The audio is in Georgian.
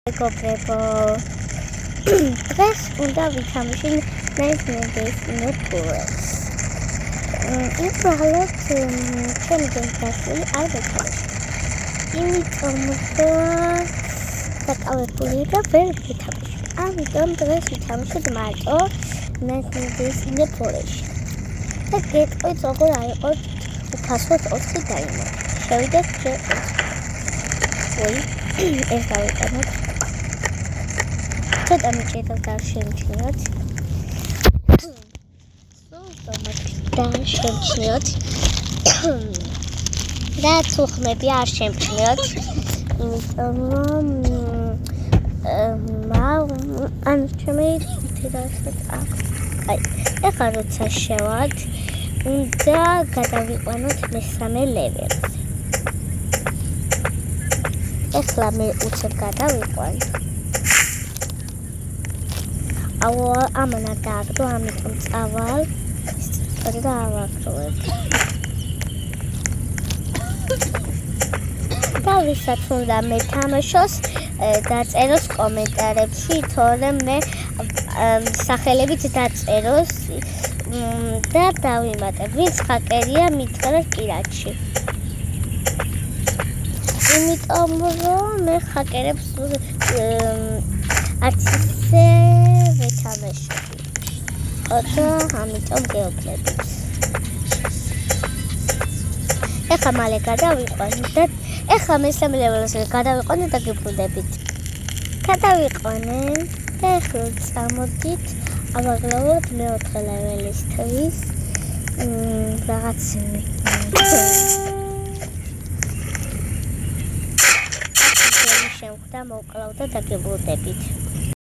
მეგობრებო, დღეს უნდა ვითამაშინ მეცნიერების ნეპურეს. უბრალოდ ჩემი გენდასული არ ვეთამაშე. იმიტომ რომ დაკავებული და ვერ ვეთამაშე. ამიტომ დღეს ვითამაშეთ მარტო მეცნიერების ნეპურეში. და გეტყვით როგორ აიყოთ 104 დაიმო. შევიდეთ ჯერ ეს დავიტანოთ. ცოტა მიჭირდა დავშემჩნიოთ. დავშემჩნიოთ. და ცუხმები არ შემჩნიოთ. იმიტომ რომ ანუ ჩემი თირასაც აქვს. აი, ეხლა როცა შევად, უნდა გადავიყვანოთ მესამე ლეველზე. ეხლა მე უცებ გადავიყვან. ამან არ დააგდო, ამიტომ წავალ და ავაგროვებ. და ვისაც უნდა მეთამაშოს, დაწეროს კომენტარებში, თორემ მე სახელებით დაწეროს და დავიმატებ. ვინც ჰაკერია, მითხრათ პირადში. იმიტომ რომ მე ჰაკერებს არც ისე ვეთამაშები. ოდო ამიტომ გეუბნებით. ეხლა მალე გადავიყვანოთ და ეხლა მესამე ლეველზე გადავიყვანოთ და გიბრუნდებით. გადავიყვანენ და ეხლა წამოდით ავაგროვოთ მეოთხე ლეველისთვის რაღაც შემხვდა მოკლავდა და გიბრუნდებით.